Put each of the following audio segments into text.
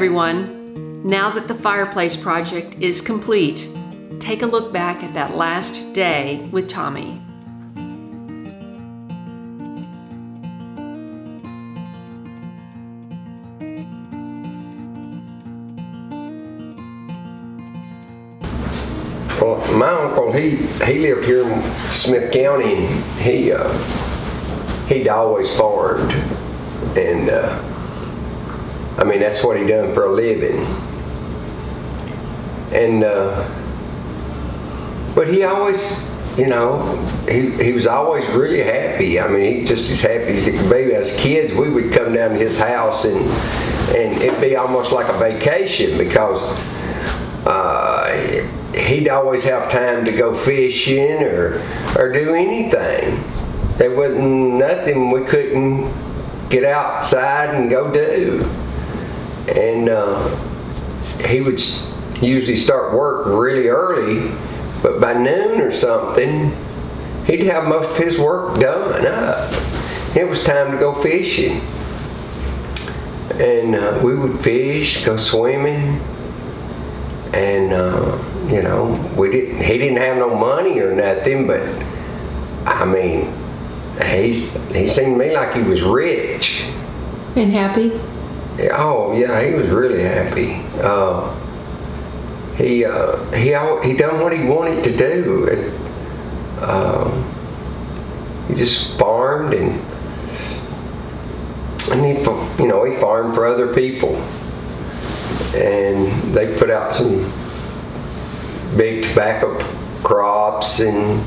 everyone. Now that the fireplace project is complete, take a look back at that last day with Tommy. Well, my uncle, he lived here in Smith County, and he'd always farmed, and I mean, that's what he done for a living. And but he always, you know, he was always really happy. I mean, he just as happy as he could be. As kids, we would come down to his house, and it'd be almost like a vacation, because he'd always have time to go fishing or do anything. There wasn't nothing we couldn't get outside and go do. And he would usually start work really early, but by noon or something, he'd have most of his work done up. It was time to go fishing. And we would fish, go swimming, and you know, he didn't have no money or nothing, but I mean, he seemed to me like he was rich. And happy? Oh yeah, he was really happy. He done what he wanted to do. He just farmed, and he farmed for other people, and they put out some big tobacco crops and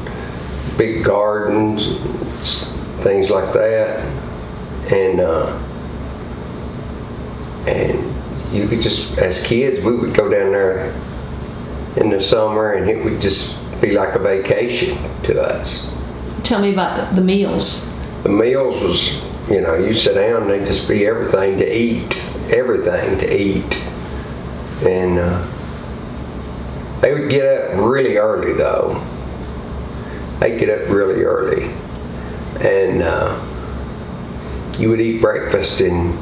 big gardens, things like that, and you could just, as kids, we would go down there in the summer, and it would just be like a vacation to us. Tell me about the meals. The meals was, you know, you sit down and they'd just be everything to eat. And they would get up really early, though. They'd get up really early. And you would eat breakfast, and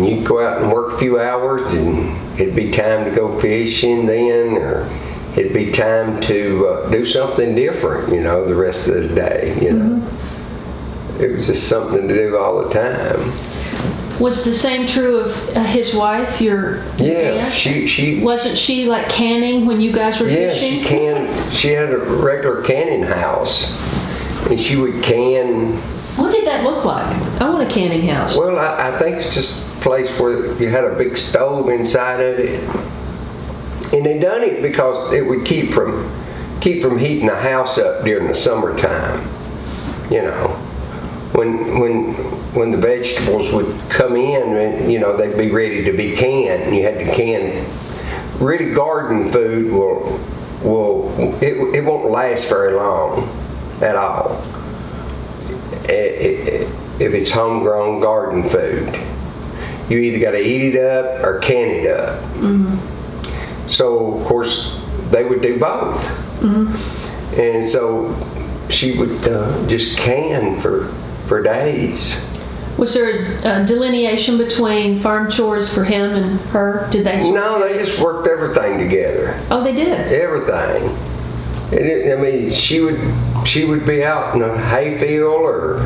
you'd go out and work a few hours, and it'd be time to go fishing then, or it'd be time to do something different, you know, the rest of the day, you know. Mm-hmm. It was just something to do all the time. Was the same true of his wife, your aunt? she wasn't she like canning when you guys were fishing? Yeah, she had a regular canning house, and she would can. What did that look like? I want a canning house. Well, I think it's just a place where you had a big stove inside of it, and they done it because it would keep from heating the house up during the summertime. You know, when the vegetables would come in, and you know, they'd be ready to be canned, and you had to can. Really, garden food it won't last very long at all. If it's homegrown garden food, you either got to eat it up or can it up. Mm-hmm. So of course they would do both. Mm-hmm. And so she would just can for days. Was there a delineation between farm chores for him and her? Did they? No, they just worked everything together. Oh, they did? Everything. I mean, she would be out in a hayfield or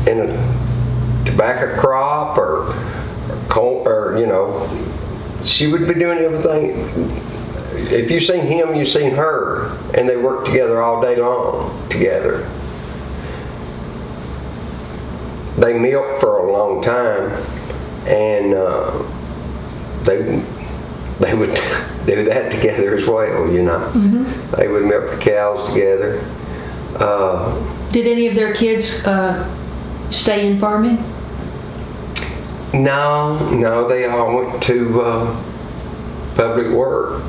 in a tobacco crop or you know, she would be doing everything. If you seen him, you seen her, and they worked together all day long together. They milked for a long time, and they would do that together as well, you know. Mm-hmm. They would milk the cows together. Did any of their kids stay in farming? No, they all went to public work.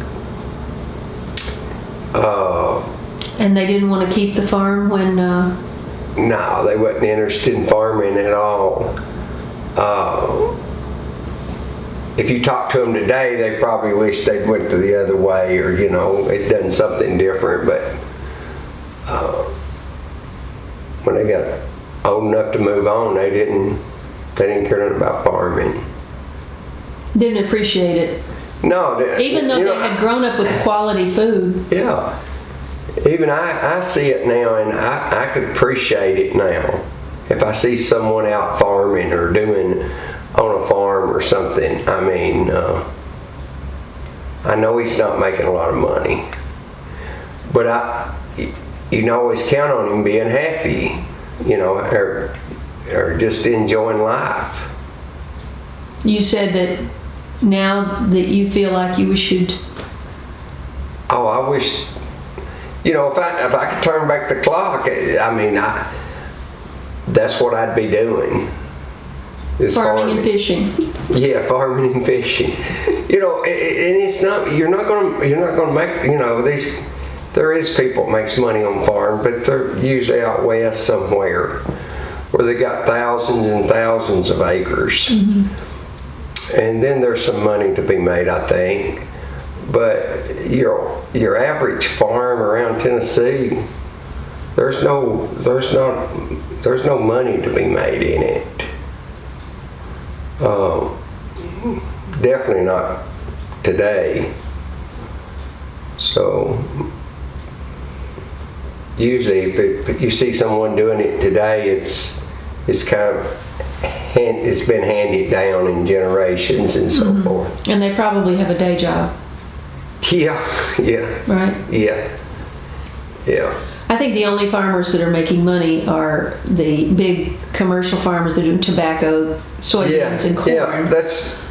And they didn't want to keep the farm when... No, they wasn't interested in farming at all. If you talk to them today, they probably wish they'd went to the other way, or you know, they'd done something different. But when they got old enough to move on, they didn't They didn't care nothing about farming. Didn't appreciate it. No. Even though they had grown up with quality food. Yeah. Even I see it now, and I could appreciate it now. If I see someone out farming or doing on a farm or something, I mean, I know he's not making a lot of money. But you can always count on him being happy, or just enjoying life. You said that now that you feel like you should. Oh, I wish, if I could turn back the clock, I mean, that's what I'd be doing. Farming and fishing. Yeah, farming and fishing. And it's not. You're not gonna make. There is people that makes money on farm, but they're usually out west somewhere where they got thousands and thousands of acres. Mm-hmm. And then there's some money to be made, I think. But your average farm around Tennessee, there's no money to be made in it. Definitely not today. So usually, if you see someone doing it today, it's kind of it's been handed down in generations and so forth. And they probably have a day job. Yeah. Right? Yeah. I think the only farmers that are making money are the big commercial farmers that do tobacco, soybeans, and corn. Yeah,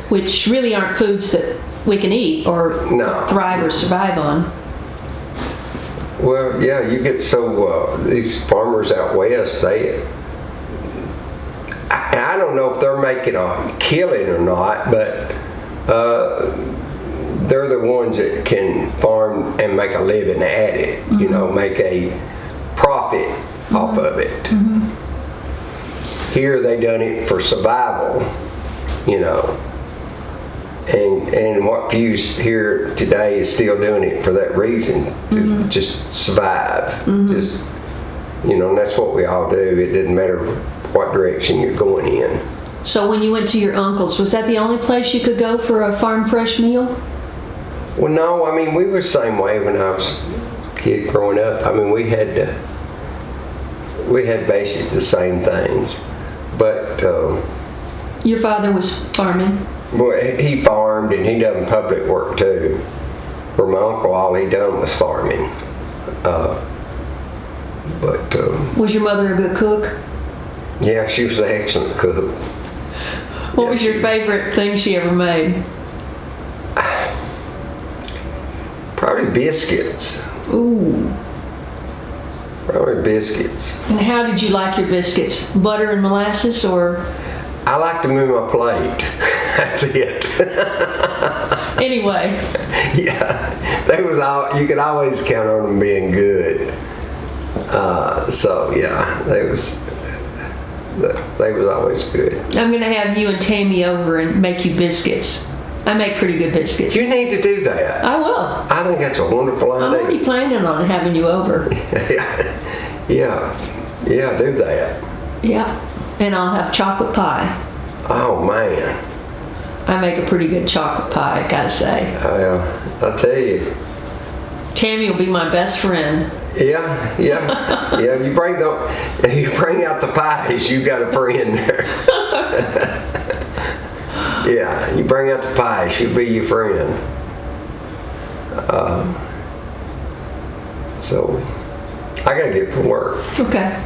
which really aren't foods that we can eat or thrive or survive on. Well, yeah, you get these farmers out west, I don't know if they're making a killing or not, but they're the ones that can farm and make a living at it, make a profit off of it. Mm-hmm. Here they done it for survival, and what few here today is still doing it for that reason, to just survive. Just, and that's what we all do. It doesn't matter what direction you're going in. So when you went to your uncle's, was that the only place you could go for a farm fresh meal? Well, no, I mean, we were the same way when I was a kid growing up. I mean, we had basically the same things. But your father was farming? Well, he farmed, and he done public work too. For my uncle, all he done was farming. Was your mother a good cook? Yeah, she was an excellent cook. What was your favorite thing she ever made? Probably biscuits. Ooh. Probably biscuits. And how did you like your biscuits? Butter and molasses, or? I liked them in my plate. That's it. Anyway. Yeah, you could always count on them being good. So yeah, they was always good. I'm gonna have you and Tammy over and make you biscuits. I make pretty good biscuits. You need to do that. I will. I think that's a wonderful idea. I'm already planning on having you over. Yeah, do that. Yeah, and I'll have chocolate pie. Oh man. I make a pretty good chocolate pie, I gotta say. I'll tell you. Tammy will be my best friend. Yeah. You bring out the pies, you got a friend there. Yeah, you bring out the pie, she'll be your friend. So I gotta get from work. Okay.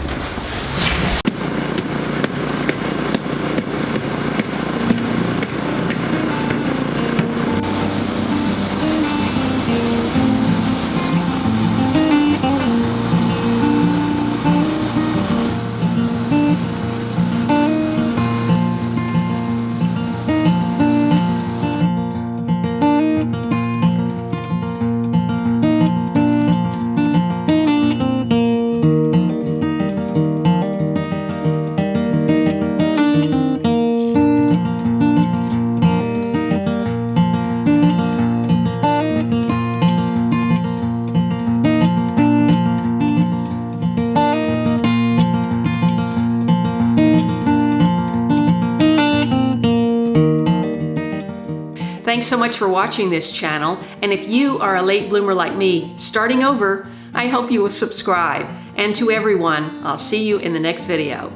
Thanks so much for watching this channel, and if you are a late bloomer like me, starting over, I hope you will subscribe. And to everyone, I'll see you in the next video.